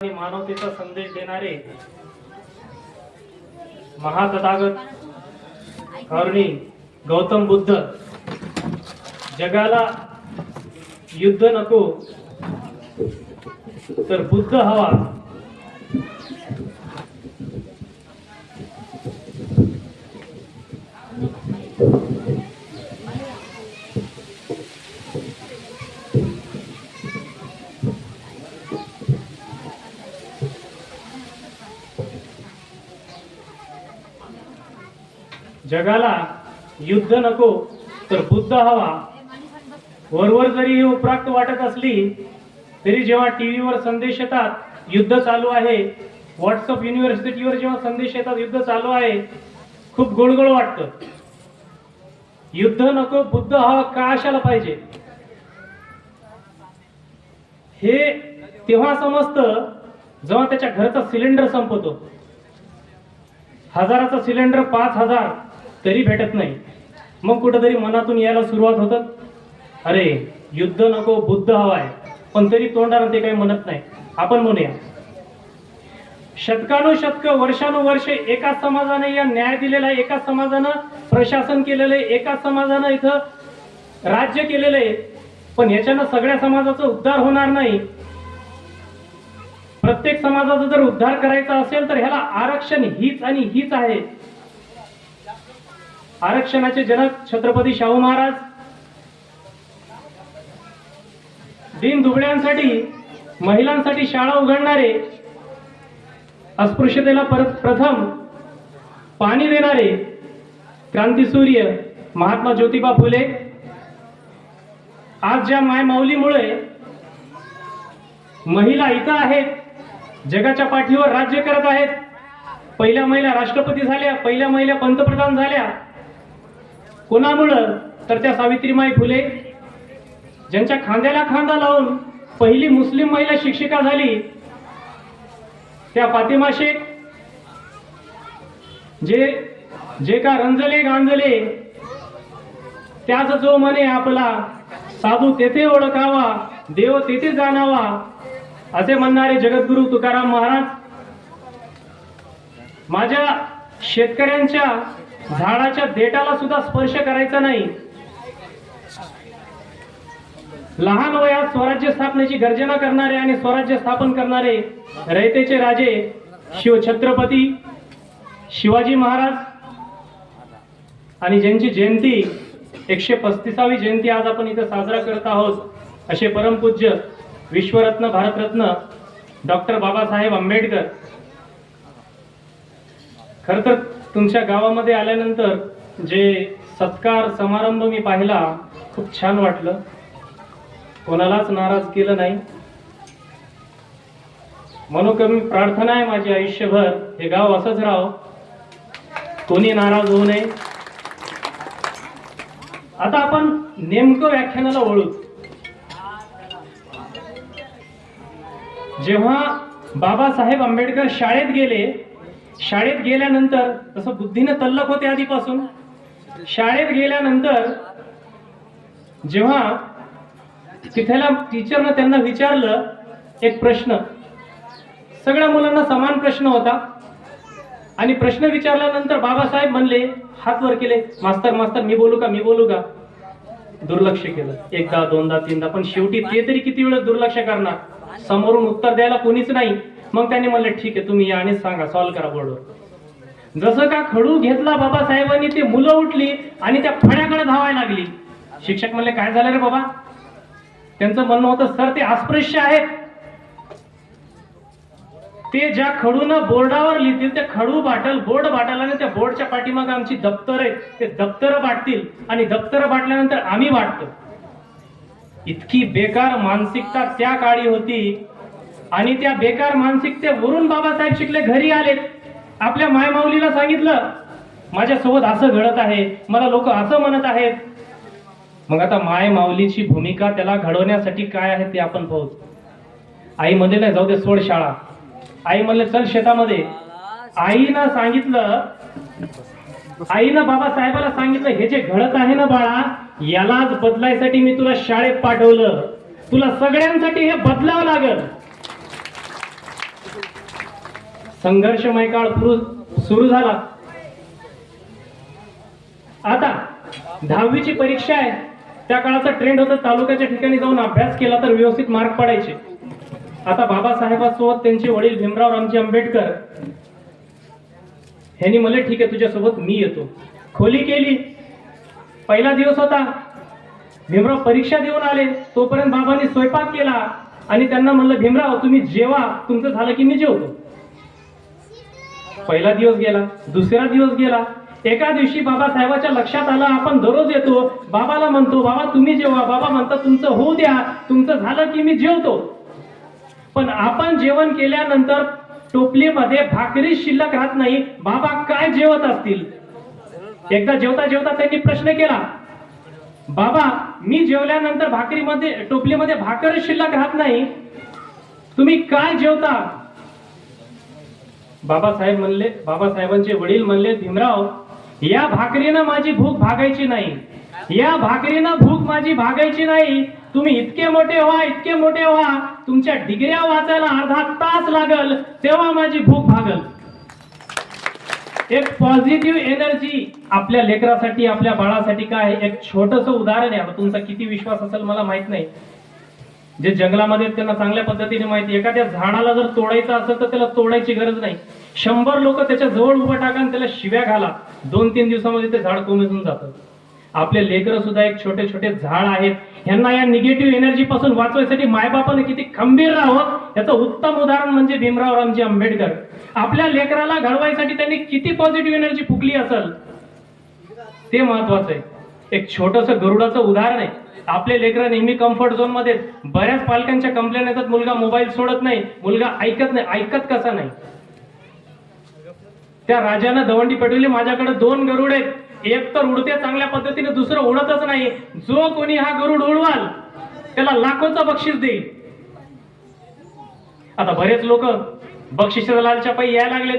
आणि मानवतेचा संदेश देणारे महातथागत करुणी गौतम बुद्ध जगाला युद्ध नको तर बुद्ध हवा जगाला युद्ध नको तर बुद्ध हवा वरवर जरी ही उपराक्त वाटत असली तरी जेव्हा टीव्हीवर संदेश येतात युद्ध चालू आहे, व्हॉट्सअप युनिव्हर्सिटीवर जेव्हा संदेश येतात युद्ध चालू आहे, खूप गोडगोड वाटतं. युद्ध नको बुद्ध हवा का असायला पाहिजे हे तेव्हा समजतं जेव्हा त्याच्या घरचा सिलेंडर संपतो. हजाराचा सिलेंडर 5000 तरी भेटत नाही, मग कुठेतरी मनातून यायला सुरुवात होतं, अरे युद्ध नको बुद्ध हवाय. पण तरी तोंडानं ते काही म्हणत नाही. आपण म्हणूया शतकानुशतक वर्षानुवर्षे एकाच समाजाने या न्याय दिलेला आहे, एकाच समाजानं प्रशासन केलेलं आहे, एकाच समाजानं इथं राज्य केलेलं आहे. पण याच्यानं सगळ्या समाजाचा उद्धार होणार नाही. प्रत्येक समाजाचा जर उद्धार करायचा असेल तर ह्याला आरक्षण हीच आणि हीच आहे. आरक्षणाचे जनक छत्रपती शाहू महाराज दीन दुबळ्यांसाठी महिलांसाठी शाळा उघडणारे, अस्पृश्यतेला प्रथम पाणी देणारे क्रांतीसूर्य महात्मा ज्योतिबा फुले आज ज्या मायमाऊलीमुळे महिला इथं आहेत, जगाच्या पाठीवर राज्य करत आहेत, पहिल्या महिला राष्ट्रपती झाल्या, पहिल्या महिला पंतप्रधान झाल्या. कोणामुळं तर त्या सावित्रीमाई फुले ज्यांच्या खांद्याला खांदा लावून पहिली मुस्लिम महिला शिक्षिका झाली, त्या फातिमा शेख जे का रंजले गांजले त्याच जो म्हणे आपला साधू तेथे ओळखावा देव तेथे जाणावा असे म्हणणारे जगद्गुरु तुकाराम महाराज माझ्या शेतकऱ्यांच्या झाडाच्या देठाला सुद्धा स्पर्श करायचा नाही. लहान वयात स्वराज्य स्थापनेची गर्जना करणारे आणि स्वराज्य स्थापन करणारे रयतेचे राजे शिवछत्रपती शिवाजी महाराज आणि ज्यांची जयंती 135वी जयंती आज आपण इथे साजरा करत आहोत असे परमपूज्य विश्वरत्न भारतरत्न डॉक्टर बाबासाहेब आंबेडकर. खर तर तुमच्या गावामध्ये आल्यानंतर जे सत्कार समारंभ मी पाहिला खूप छान वाटलं. कोणालाच नाराज केलं नाही. मनोकामी प्रार्थना आहे माझी आयुष्यभर हे गाव असंच राहो, कोणी नाराज होऊ नये. आता आपण नेमकं व्याख्यानाला वळू. जेव्हा बाबासाहेब आंबेडकर शाळेत गेले, शाळेत गेल्यानंतर तसं बुद्धीने तल्लख होते आधीपासून. शाळेत गेल्यानंतर जेव्हा तिथल्या टीचरनं त्यांना विचारलं एक प्रश्न, सगळ्या मुलांना समान प्रश्न होता आणि प्रश्न विचारल्यानंतर बाबासाहेब म्हणले, हात वर केले, मास्तर मास्तर मी बोलू का मी बोलू का. दुर्लक्ष केलं एकदा दोनदा तीनदा, पण शेवटी ते तरी किती वेळ दुर्लक्ष करणार, समोरून उत्तर द्यायला कोणीच नाही. मग त्यांनी म्हणले ठीक आहे तुम्ही या आणि सांगा, सॉल्व्ह करा बोर्डवर. जसं का खडू घेतला बाबासाहेबांनी, ते मुलं उठली आणि त्या फळ्याकडे धावायला लागली. शिक्षक म्हणले काय झालं रे बाबा. त्यांचं म्हणणं होतं सर ते अस्पृश्य आहेत, ते ज्या खडूनं बोर्डावर लिहितील ते खडू बाटल बोर्ड बाटल आणि त्या बोर्डच्या पाठीमागे आमची दप्तर आहेत, ते दप्तर बाटतील आणि दप्तर बाटल्यानंतर आम्ही बाटतो. इतकी बेकार मानसिकता त्या काळी होती आणि त्या बेकार मानसिकतेवरून बाबासाहेब शिकले घरी आलेत. आपल्या मायमाऊलीला सांगितलं माझ्यासोबत असं घडत आहे, मला लोक असं म्हणत आहेत. मग आता माय माऊलीची भूमिका त्याला घडवण्यासाठी काय आहे ते आपण पाहू. आई म्हणले नाही जाऊ दे सोड शाळा, आई म्हणले चल शेतामध्ये. आईनं सांगितलं, आईनं बाबासाहेबाला सांगितलं हे जे घडत आहे ना बाळा यालाच बदलायसाठी मी तुला शाळेत पाठवलं, तुला सगळ्यांसाठी हे बदलावं लागेल. संघर्षमय काळ सुरू झाला. आता 10वीची परीक्षा आहे. त्या काळाचा ट्रेंड होता तालुक्याच्या ठिकाणी जाऊन अभ्यास केला तर व्यवस्थित मार्क पडायचे. आता बाबासाहेबांसोबत त्यांचे वडील भीमराव रामजी आंबेडकर ह्यांनी म्हणले ठीक आहे तुझ्यासोबत मी येतो. खोली केली. पहिला दिवस होता. भीमराव परीक्षा देऊन आले. तोपर्यंत बाबांनी स्वयंपाक केला आणि त्यांना म्हणलं भीमराव तुम्ही जेवा, तुमचं झालं की मी जेवतो. पहिला दिवस गेला. दुसरा दिवस गेला. एका दिवशी बाबासाहेबाच्या लक्षात आलं आपण दररोज येतो, बाबाला म्हणतो बाबा तुम्ही जेवा, बाबा म्हणतात तुमचं होऊ द्या, तुमचं झालं की मी जेवतो. पण आपण जेवण केल्यानंतर टोपलीमध्ये भाकरी शिल्लक राहत नाही. बाबा काय जेवत असतील. एकदा जेवता जेवता त्यांनी प्रश्न केला, बाबा मी जेवल्यानंतर भाकरीमध्ये टोपलीमध्ये भाकर शिल्लक राहत नाही, तुम्ही काय जेवता. बाबासाहेबांचे वडील म्हणले भीमराव या भाकरीनं माझी भूक भागायची नाही, या भाकरीनं भूक माझी भागायची नाही. तुम्ही इतके मोठे व्हा, तुमच्या डिग्र्या वाचायला अर्धा तास लागल तेव्हा माझी भूक भागल. एक पॉझिटिव्ह एनर्जी आपल्या लेकरासाठी, आपल्या बाळासाठी काय एक छोटस उदाहरण आहे. तुमचा किती विश्वास असेल मला माहित नाही. जे जंगलामध्ये त्यांना चांगल्या पद्धतीने माहिती, एखाद्या झाडाला जर तोडायचं असेल तर त्याला तोडायची गरज नाही. 100 लोक त्याच्या जवळ उभं टाका आणि त्याला शिव्या घाला, 2-3 दिवसामध्ये ते झाड कोमेजून जातं. आपले लेकरं सुद्धा एक छोटे छोटे झाड आहेत. ह्यांना या निगेटिव्ह एनर्जी पासून वाचवायसाठी मायबापाने किती खंबीर राहावं याचं उत्तम उदाहरण म्हणजे भीमराव रामजी आंबेडकर. आपल्या लेकराला घडवायसाठी त्यांनी किती पॉझिटिव्ह एनर्जी फुकली असेल ते महत्वाचं आहे. एक छोटस गरुडाचं उदाहरण आहे. आपले लेकरं नेहमी कम्फर्ट झोन मध्ये. बऱ्याच पालकांच्या कंप्लेंट येतात मुलगा मोबाईल सोडत नाही, मुलगा ऐकत नाही. ऐकत कसा नाही. त्या राजानं दवंडी पेटवली, माझ्याकडे 2 गरुड आहेत, एक तर उडते चांगल्या पद्धतीने, दुसरं उडतच नाही. जो कोणी हा गरुड उडवाल त्याला लाखोचं बक्षीस देईल. आता बरेच लोक बक्षिसाच्या लालच्या पायी यायला लागलेत.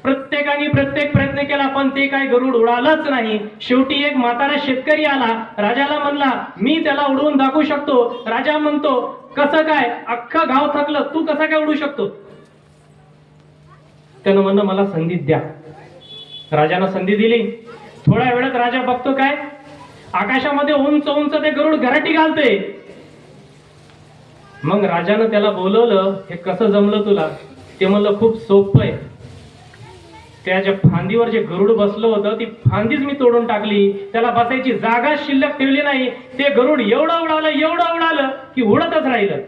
प्रत्येकाने प्रत्येक प्रयत्न केला पण ते काय गरुड उडालच नाही. शेवटी एक म्हातारा शेतकरी आला, राजाला म्हणला मी त्याला उडवून दाखवू शकतो. राजा म्हणतो कसं काय, अख्खं गाव थकलं, तू कसा काय उडू शकतो. त्यानं म्हणलं मला संधी द्या. राजानं संधी दिली. थोड्या वेळात राजा बघतो काय आकाशामध्ये उंच उंच ते गरुड घराटी घालते. मग राजानं त्याला बोलवलं, हे कसं जमलं तुला. ते म्हणलं खूप सोपं आहे. त्या ज्या फांदीवर जे गरुड बसलं होतं ती फांदीच मी तोडून टाकली, त्याला बसायची जागा शिल्लक ठेवली नाही. ते गरुड एवढं उडालं की उडतच राहिलं.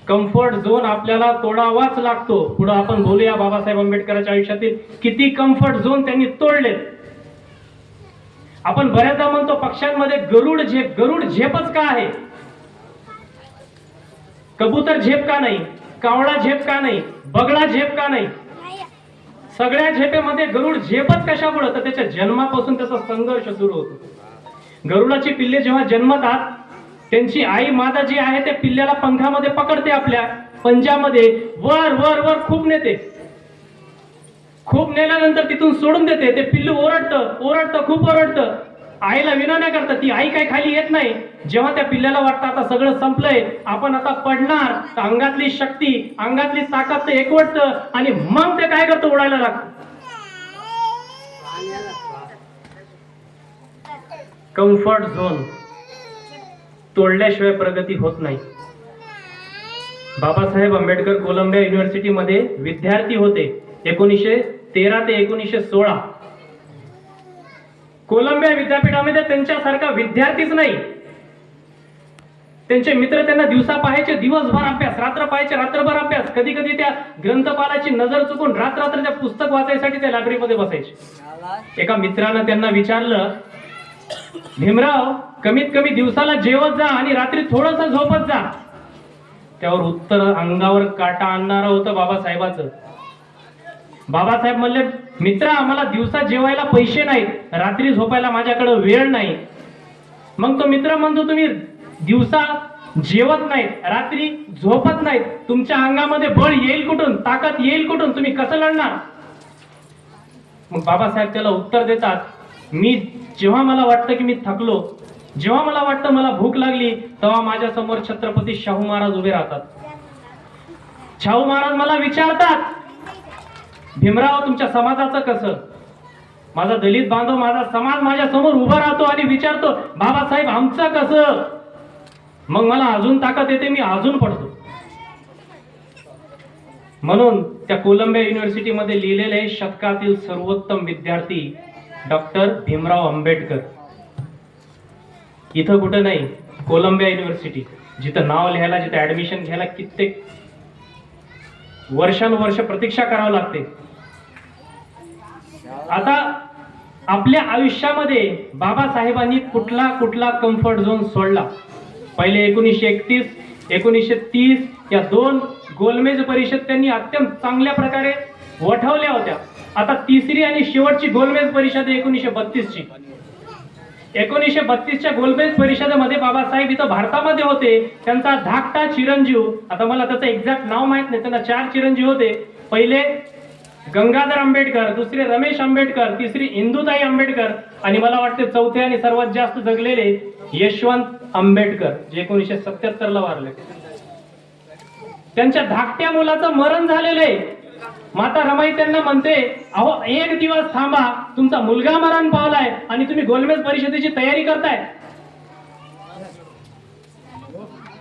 कम्फर्ट झोन आपल्याला तोडावाच लागतो. पुढे आपण बोलूया बाबासाहेब आंबेडकरांच्या आयुष्यातील किती कम्फर्ट झोन त्यांनी तोडले. आपण बऱ्याचदा म्हणतो पक्ष्यांमध्ये गरुड झेपच का आहे. कबूतर झेप का नाही, कावळा झेप का नाही, बगळा झेप का नाही. सगळ्या झेपेमध्ये गरुड झेपच कशामुळे, तर त्याच्या जन्मापासून त्याचा संघर्ष सुरू होतो. गरुडाची पिल्ले जेव्हा जन्मतात त्यांची आई मादा जी आहे त्या पिल्ल्याला पंखामध्ये पकडते, आपल्या पंजामध्ये वर वर वर खूप नेते. खूप नेल्यानंतर तिथून सोडून देते. ते पिल्लू ओरडतं खूप ओरडतं. आईला विनवण्या करतात. ती आई काय खाली येत नाही. जेव्हा त्या पिल्ल्याला वाटतं आता सगळं संपलंय, आपण आता पडणार, तर अंगातली शक्ती, अंगातली ताकद ते एकवटतं आणि मग ते काय करतं, उडायला लागतं. कम्फर्ट झोन तोडल्याशिवाय प्रगती होत नाही. बाबासाहेब आंबेडकर कोलंबिया युनिव्हर्सिटीमध्ये विद्यार्थी होते 1913 ते 1916. कोलंबिया विद्यापीठामध्ये त्यांच्यासारखा विद्यार्थीच नाही. त्यांचे मित्र त्यांना दिवसा पाहायचे दिवसभर अभ्यास, रात्र पाहायचे रात्रभर अभ्यास. कधी कधी त्या ग्रंथपालाची नजर चुकून रात्र त्या पुस्तक वाचायसाठी त्या लायब्ररीमध्ये बसायचे. एका मित्रानं त्यांना विचारलं, भीमराव कमीत कमी दिवसाला जेवत जा आणि रात्री थोडंसं झोपत जा. त्यावर उत्तर अंगावर काटा आणणारं होतं बाबासाहेबाचं. बाबासाहेब म्हणले, मित्रा आम्हाला दिवसा जेवायला पैसे नाहीत, रात्री झोपायला माझ्याकडे वेळ नाही. मग तो मित्र म्हणतो तुम्ही दिवसा जेवत नाहीत, रात्री झोपत नाहीत, तुमच्या अंगामध्ये बळ येईल कुठून, ताकद येईल कुठून, तुम्ही कसं लढणार. मग बाबासाहेब त्याला उत्तर देतात, मी जेव्हा मला वाटतं की मी थकलो, जेव्हा मला वाटतं मला भूक लागली, तेव्हा माझ्या समोर छत्रपती शाहू महाराज उभे राहतात. शाहू महाराज मला विचारतात भीमराव तुमच्या समाजाचं कसं? माझा दलित बांधव, माझा समाज माझ्या समोर उभा राहतो आणि विचारतो बाबासाहेब आमचं कसं? मग मला अजून ताकद येते, मी अजून पडतो. म्हणून त्या कोलंबिया युनिव्हर्सिटीमध्ये लिहिलेले आहे, शतकातील सर्वोत्तम विद्यार्थी डॉक्टर भीमराव आंबेडकर. इथं कुठं नाही, कोलंबिया युनिव्हर्सिटी, जिथं नाव लिहायला, जिथं ऍडमिशन घ्यायला कित्येक वर्षानुवर्ष प्रतीक्षा करावं लागते. आता आपल्या आयुष्यामध्ये बाबासाहेबांनी कुठला कुठला कम्फर्ट झोन सोडला? पहिले 1931, 1930 या दोन गोलमेज परिषद त्यांनी अत्यंत चांगल्या प्रकारे वठवल्या होत्या. आता तिसरी आणि शेवटची गोलमेज परिषद 1932 ची. 1932च्या गोलमेज परिषदेमध्ये बाबासाहेब इथं भारतामध्ये होते. त्यांचा धाकटा चिरंजीव, आता मला त्याचं एक्झॅक्ट नाव माहित नाही, त्यांना 4 चिरंजीव होते. पहिले गंगाधर आंबेडकर, दुसरे रमेश आंबेडकर, तिसरी इंदुताई आंबेडकर आणि मला वाटते चौथे आणि सर्वात जास्त जगलेले यशवंत आंबेडकर, जे 1977 ला वारले. त्यांच्या धाकट्या मुलाचं मरण झालेलं आहे. माता रमाई त्यांना म्हणते, अहो एक दिवस थांबा, तुमचा मुलगा मरण पावलाय आणि तुम्ही गोलमेज परिषदेची तयारी करताय.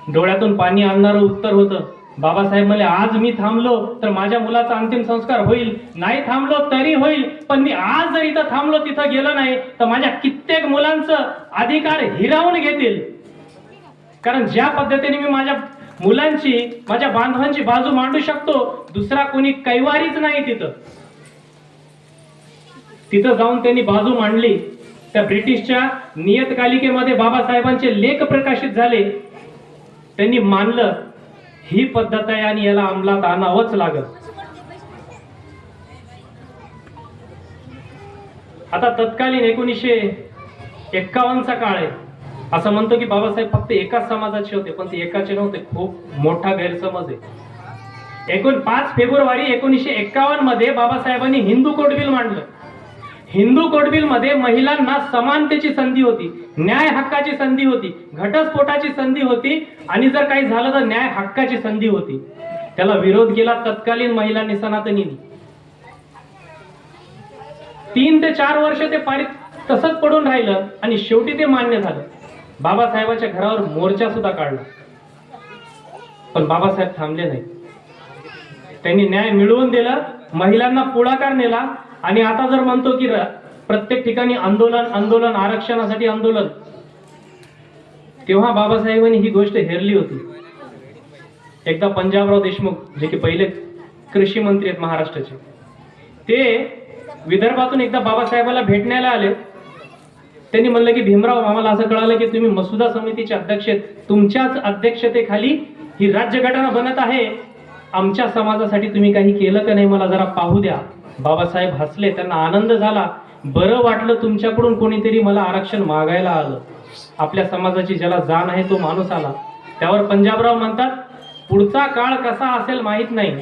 डोळ्यातून पाणी आणणारं उत्तर होतं. बाबासाहेब म्हणले, आज मी थांबलो तर माझ्या मुलाचा अंतिम संस्कार होईल, नाही थांबलो तरी होईल, पण मी आज जर इथं थांबलो, तिथं गेलो नाही तर माझ्या कित्येक मुलांचं अधिकार हिरावून घेतील. कारण ज्या पद्धतीने मी माझ्या मुलांची, माझ्या बांधवांची बाजू मांडू शकतो, दुसरा कोणी कैवारीच नाही तिथं. तिथं जाऊन त्यांनी बाजू मांडली. त्या ब्रिटिशच्या नियतकालिकेमध्ये बाबासाहेबांचे लेख प्रकाशित झाले. त्यांनी मानलं ही पद्धत आहे आणि याला अंमलात आणावंच लागत. आता तत्कालीन 1951चा काळ आहे. असं म्हणतो की बाबासाहेब फक्त एकाच समाजाचे होते, पण ते एकाचे नव्हते. खूप मोठा गैरसमज आहे. 5 फेब्रुवारी 1951 मध्ये बाबासाहेबांनी हिंदू कोड बिल मांडलं. हिंदू कोड बिल मध्ये महिलांना समानतेची संधी होती, न्याय हक्काची संधी होती, घटस्फोटाची संधी होती आणि जर काही झालं तर न्याय हक्काची संधी होती. त्याला विरोध केला तत्कालीन महिलांनी, सनातनींनी. 3 ते 4 वर्ष ते पारित तसंच पडून राहिलं आणि शेवटी ते मान्य झालं. बाबासाहेबांच्या घरावर मोर्चा सुद्धा काढला, पण बाबासाहेब थांबले नाही. त्यांनी न्याय मिळवून दिला, महिलांना पुढाकार नेला आणि आता जर म्हणतो की प्रत्येक ठिकाणी आंदोलन आंदोलन, आरक्षणासाठी आंदोलन, तेव्हा बाबासाहेबांनी ही गोष्ट हेरली होती. एकदा पंजाबराव देशमुख, जे की पहिले कृषी मंत्री आहेत महाराष्ट्राचे, ते विदर्भातून एकदा बाबासाहेबांना भेटण्याला आले. त्यांनी म्हणलं की भीमराव, आम्हाला असं कळालं की तुम्ही मसुदा समितीचे अध्यक्ष आहेत, तुमच्याच अध्यक्षतेखाली ही राज्यघटना बनत आहे, आमच्या समाजासाठी तुम्ही काही केलं का नाही, मला जरा पाहू द्या. बाबासाहेब हसले, त्यांना आनंद झाला. बरं वाटलं तुमच्याकडून कोणीतरी मला आरक्षण मागायला आलं. आपल्या समाजाची ज्याला जाण आहे तो माणूस आला. त्यावर पंजाबराव म्हणतात, पुढचा काळ कसा असेल माहित नाही.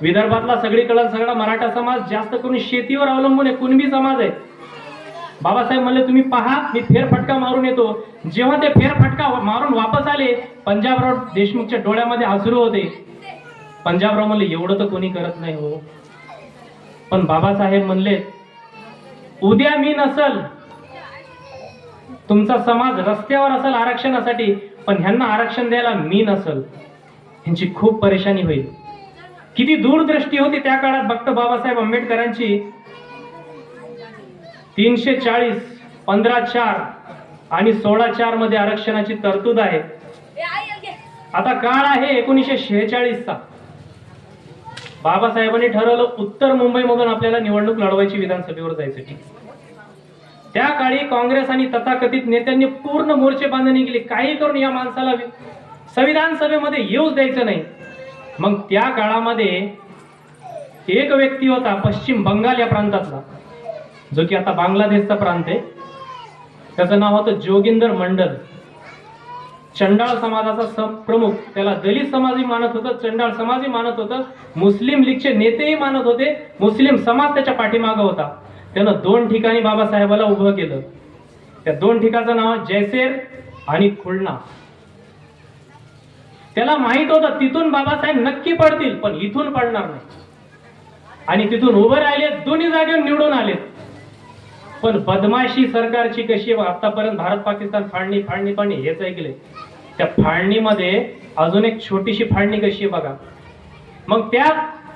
विदर्भातला सगळीकडे सगळा मराठा समाज जास्त करून शेतीवर अवलंबून आहे, कुणबी समाज आहे. बाबासाहेब म्हणले, तुम्ही पहा, मी फेरफटका मारून येतो. जेव्हा ते फेरफटका मारून वापस आले, पंजाबराव देशमुखच्या डोळ्यामध्ये अश्रू होते. पंजाबराव म्हणले, एवढं तर कोणी करत नाही हो. पण बाबासाहेब म्हणले, उद्या मी नसल, तुमचा समाज रस्त्यावर असेल आरक्षणासाठी, पण ह्यांना आरक्षण द्यायला मी नसल, ह्यांची खूप परेशानी होईल. किती दूरदृष्टी होती त्या काळात. बघतो बाबासाहेब आंबेडकरांची 340, 15(4) आणि 16(4) मध्ये आरक्षणाची तरतूद आहे. आता काळ आहे 1946चा. बाबासाहेबांनी ठरवलं उत्तर मुंबईमधून आपल्याला निवडणूक लढवायची, विधानसभेवर जायसाठी. त्या काळी काँग्रेस आणि तथाकथित नेत्यांनी पूर्ण मोर्चे बांधणी केली, काही करून या माणसाला संविधान सभेमध्ये येऊच द्यायचं नाही. मग त्या काळामध्ये एक व्यक्ती होता पश्चिम बंगाल या प्रांतातला, जो की आता बांगलादेशचा प्रांत आहे. त्याचं नाव होतं जोगिंदर मंडल. चंडाळ समाजाचा प्रमुख. त्याला दलित समाजही मानत होतं, चंडाळ समाजही मानत होतं, मुस्लिम लीगचे नेतेही मानत होते, मुस्लिम समाज त्याच्या पाठीमागं होता. त्यानं 2 ठिकाणी बाबासाहेबाला उभं केलं. त्या 2 ठिकाणचं नाव जैसेर आणि खुलना. त्याला माहित होतं तिथून बाबासाहेब नक्की पडतील, पण इथून पडणार नाही. आणि तिथून उभे राहिले, दोन्ही जागेवर निवडून आले. पण बदमाशी सरकारची कशी आहे, आतापर्यंत भारत पाकिस्तान फाळणी फाळणी फाळणी हेच ऐकले. त्या फाळणीमध्ये अजून एक छोटीशी फाळणी कशी आहे बघा. मग त्या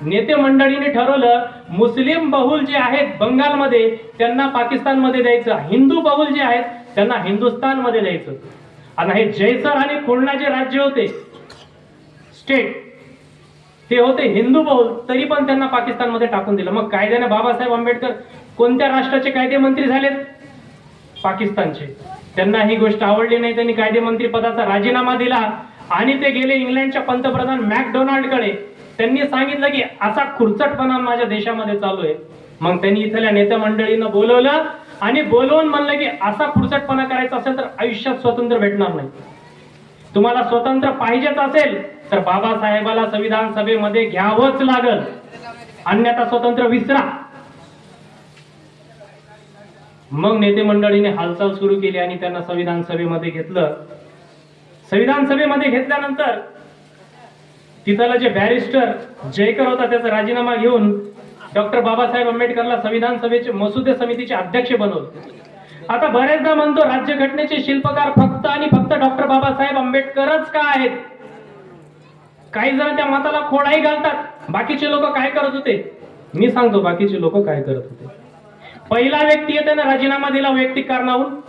नेते मंडळीने ठरवलं, मुस्लिम बहुल जे आहेत बंगालमध्ये त्यांना पाकिस्तानमध्ये द्यायचं, हिंदू बहुल जे आहेत त्यांना हिंदुस्थानमध्ये द्यायचं. आणि हे जयसर आणि खुलना जे राज्य होते स्टेट, ते होते हिंदू बहुल, तरी पण त्यांना पाकिस्तानमध्ये टाकून दिलं. मग कायद्याने बाबासाहेब आंबेडकर कोणत्या राष्ट्राचे कायदेमंत्री झालेत? पाकिस्तानचे. त्यांना ही गोष्ट आवडली नाही, त्यांनी कायदेमंत्री पदाचा राजीनामा दिला आणि ते गेले इंग्लंडच्या पंतप्रधान मॅकडोनाल्डकडे. त्यांनी सांगितलं की असा खुरचटपणा माझ्या देशामध्ये चालू आहे. मग त्यांनी इथल्या नेते मंडळींना बोलवलं आणि बोलवून म्हणलं की असा खुरचटपणा करायचा असेल तर आयुष्यात स्वातंत्र्य भेटणार नाही. तुम्हाला स्वातंत्र्य पाहिजेच असेल तर बाबासाहेबाला संविधान सभेमध्ये घ्यावंच लागल, अन्यथा स्वातंत्र्य विसरा. मग नेते मंडळीने हालचाल सुरू केली आणि त्यांना संविधान सभेमध्ये घेतलं. संविधान सभेमध्ये घेतल्यानंतर तिथला जे बॅरिस्टर जयकर होता त्याचा राजीनामा घेऊन डॉक्टर बाबासाहेब आंबेडकरला संविधान सभेचे मसुदे समितीचे अध्यक्ष बनवले. आता बरेचदा म्हणतो राज्यघटनेचे शिल्पकार फक्त आणि फक्त डॉक्टर बाबासाहेब आंबेडकरच का आहेत. काही जण त्या मताला खोडाही घालतात. बाकीचे लोक काय करत होते? मी सांगतो बाकीचे लोक काय करत होते. पहिला व्यक्ती आहे त्याने राजीनामा दिला वैयक्तिक कारणावरून.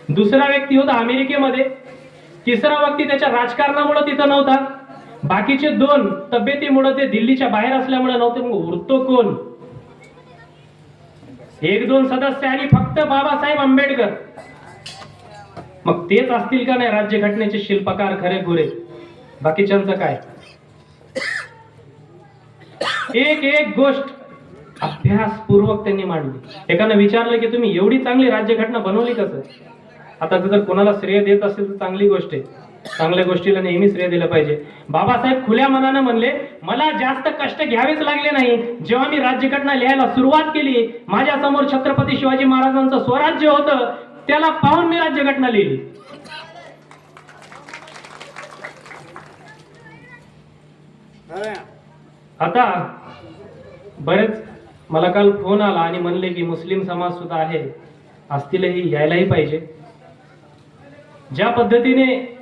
दुसरा व्यक्ती होता अमेरिकेमध्ये. तिसरा व्यक्ती त्याच्या राजकारणामुळे तिथं नव्हता. बाकीचे दोन तब्येतीमुळे ते दिल्लीच्या बाहेर असल्यामुळे नव्हते. मग उरतो कोण? एक दोन सदस्य आणि फक्त बाबासाहेब आंबेडकर. मग तेच असतील का नाही राज्यघटनेचे शिल्पकार खरे खुरे? बाकीच्यांचं काय? एक एक गोष्ट अभ्यासपूर्वक त्यांनी मांडली. एकानं विचारलं की तुम्ही एवढी चांगली राज्यघटना बनवली कसं? आता जर कोणाला श्रेय देत असेल तर चांगली गोष्ट आहे. चांगल्या गोष्टीला नेहमी श्रेय दिलं पाहिजे. बाबासाहेब खुल्या मनानं म्हणले, मला जास्त कष्ट घ्यावेच लागले नाही. जेव्हा मी राज्यघटना लिहायला सुरुवात केली, माझ्या समोर छत्रपती शिवाजी महाराजांचं स्वराज्य होतं, त्याला पाहून मी राज्यघटना लिहिली. आता बरेच मला काल फोन आला आणि म्हणले की मुस्लिम समाज सुद्धा आहे, असतीलही, यायलाही पाहिजे. ज्या पद्धतीने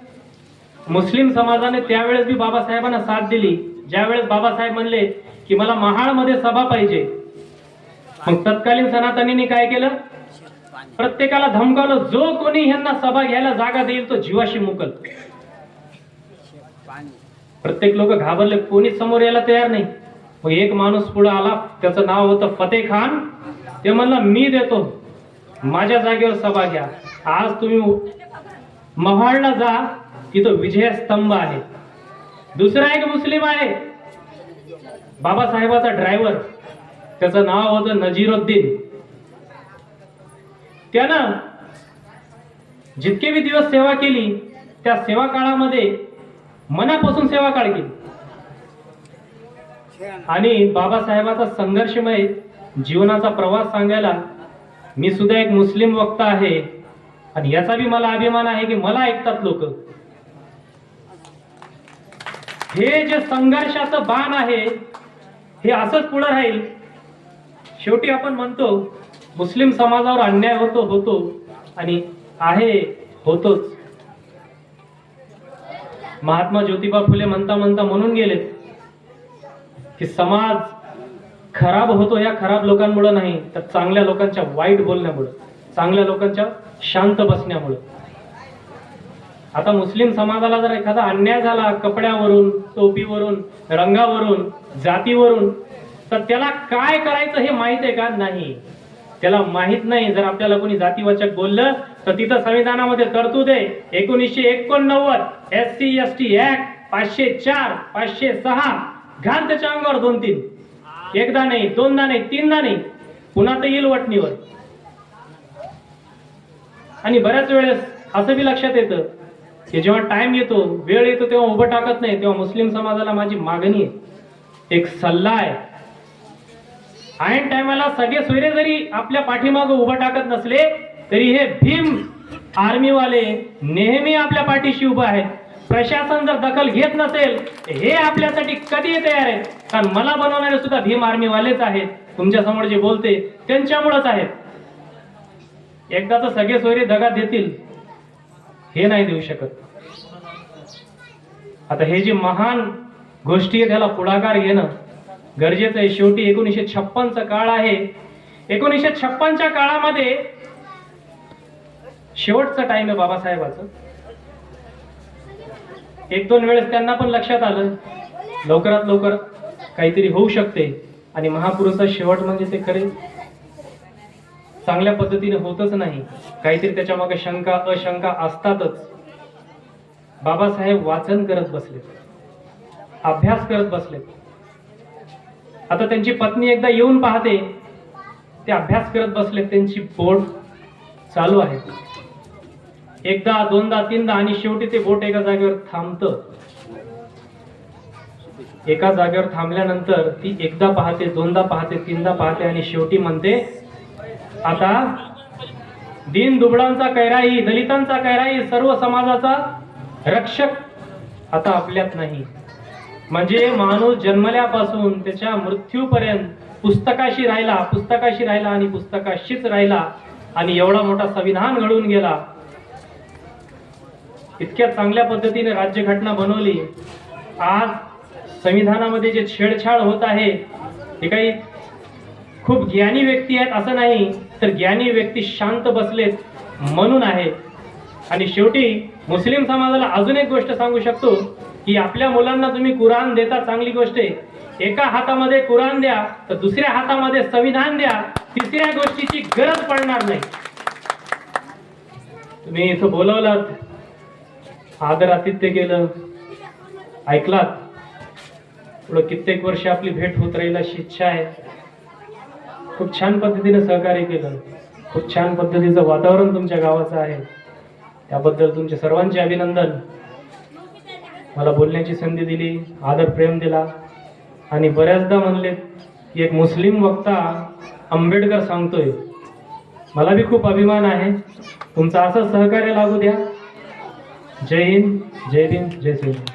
मुस्लिम समाजाने त्यावेळेस बी बाबासाहेबांना साथ दिली, ज्यावेळेस बाबासाहेब म्हणले की मला महाडमध्ये सभा पाहिजे, मग तत्कालीन सनातनींनी काय केलं? प्रत्येकाला धमकावलं, जो कोणी यांना सभा घ्यायला जागा देईल तो जीवाशी मुकल. प्रत्येक लोक घाबरले, कोणीच समोर यायला तयार नाही. मग एक माणूस पुढे आला, त्याचं नाव होतं फतेह खान. ते म्हणला, मी देतो, माझ्या जागेवर सभा घ्या. आज तुम्ही महाडला जा, तिथं विजय स्तंभ आहे. दुसरा एक मुस्लिम आहे, बाबासाहेबाचा ड्रायव्हर, त्याचं नाव होतं नजीरुद्दीन. त्यानं जितके बी दिवस सेवा केली, त्या सेवा काळामध्ये मनापासून सेवा काळ केली. आणि बाबासाहेबाचा संघर्षमय जीवनाचा प्रवास सांगायला मी सुद्धा एक मुस्लिम वक्ता आहे आणि याचा बी मला अभिमान आहे की मला ऐकतात लोक. हे जे संघर्षाचं बाण आहे हे असंच पुढे राहील. शेवटी आपण म्हणतो मुस्लिम समाजावर अन्याय होतो आणि आहे, होतोच. महात्मा ज्योतिबा फुले म्हणता म्हणून गेलेत की समाज खराब होतो या खराब लोकांमुळे नाही, तर चांगल्या लोकांच्या वाईट बोलण्यामुळे, चांगल्या लोकांच्या शांत बसण्यामुळे. आता मुस्लिम समाजाला जर एखादा अन्याय झाला कपड्यावरून, टोपीवरून, रंगावरून, जातीवरून, तर त्याला काय करायचं हे माहित आहे का? नाही, त्याला माहित नाही. जर आपल्याला कोणी जातीवाचक बोललं तर तिथं संविधानामध्ये तरतूद आहे 1989 SC ST ऍक्ट 504 506. घाल त्याच्या अंगावर 2-3, एकदा नाही, दोनदा नाही, तीनदा नाही, पुन्हा तर येईल वटणीवर. आणि बऱ्याच वेळेस असं बी लक्षात येतं की जेव्हा टाइम येतो, वेळ येतो, तेव्हा उभं टाकत नाही. तेव्हा मुस्लिम समाजाला माझी मागणी आहे, एक सल्ला आहे. ऐन टायमाला सगळे सोयरे जरी आपल्या पाठीमागे उभं टाकत नसले तरी हे भीम आर्मीवाले नेहमी आपल्या पाठीशी उभं आहेत. प्रशासन जर दखल घेत नसेल, हे आपल्यासाठी कधी तयार आहेत. कारण मला बनवणारे सुद्धा भीम आर्मीवालेच आहेत. तुमच्या समोर जे बोलते त्यांच्यामुळेच आहेत. एकदाच सगळे सोयरे दगा देतील हे नाही देऊ शकत. आता हे जे महान गोष्टी आहे त्याला पुढाकार घेणं गरजेचं आहे. शेवटी 1956चा काळ आहे. 1956च्या काळामध्ये शेवटचा टाइम आहे बाबासाहेबाचं. एक दोन वेळेस त्यांना पण लक्षात आलं लवकरात लवकर काहीतरी होऊ शकते आणि महापुरुषाचा शेवट म्हणजे ते खरे चांगल्या पद्धतीने होतच नाही. काहीतरी त्याच्या मागे शंका अशंका असतातच. बाबासाहेब वाचन करत बसले, अभ्यास करत बसले. आता त्यांची पत्नी एकदा येऊन पाहते, ते अभ्यास करत बसले. त्यांची बोट चालू आहे. एकदा दोनदा तीनदा आणि शेवटी ते बोट एका जागेवर थांबतं. एका जागेवर थांबल्यानंतर ती एकदा पाहते, दोनदा पाहते, तीनदा पाहते आणि शेवटी म्हणते आता दीन दुबळांचा कैराई, दलितांचा कैराई, सर्व समाजाचा रक्षक आता आपल्यात नाही. म्हणजे माणूस जन्मल्यापासून त्याच्या मृत्यूपर्यंत पुस्तकाशी राहिला, पुस्तकाशी राहिला आणि पुस्तकाशीच राहिला आणि एवढा मोठा संविधान घडवून गेला. इतक्या चांगल्या पद्धतीने राज्यघटना बनवली. आज संविधानामध्ये जे छेडछाड होत आहे हे काही खूप ज्ञानी व्यक्ती आहेत असं नाही, तर ज्ञानी व्यक्ती शांत बसलेत म्हणून आहे. आणि शेवटी मुस्लिम समाजाला अजून एक गोष्ट सांगू शकतो की आपल्या मुलांना तुम्ही कुराण देता, चांगली गोष्ट आहे. एका हातामध्ये कुराण द्या तर दुसऱ्या हातामध्ये संविधान द्या, तिसऱ्या गोष्टीची गरज पडणार नाही. तुम्ही इथं बोलवलात, आदर आतिथ्य केलं, ऐकलात. पुढं कित्येक वर्ष आपली भेट होत राहील अशी इच्छा आहे. खूप छान पद्धतीने सहकार्य केलं. खूप छान पद्धतीचं वातावरण तुमच्या गावाचं आहे. त्याबद्दल तुमचे सर्वांचे अभिनंदन. मला बोलण्याची संधी दिली, आदर प्रेम दिला आणि बऱ्याचदा म्हणले की एक मुस्लिम वक्ता आंबेडकर सांगतोय. मला बी खूप अभिमान आहे. तुमचं असं सहकार्य लागू द्या. जय हिंद, जय भीम, जय श्रीराम.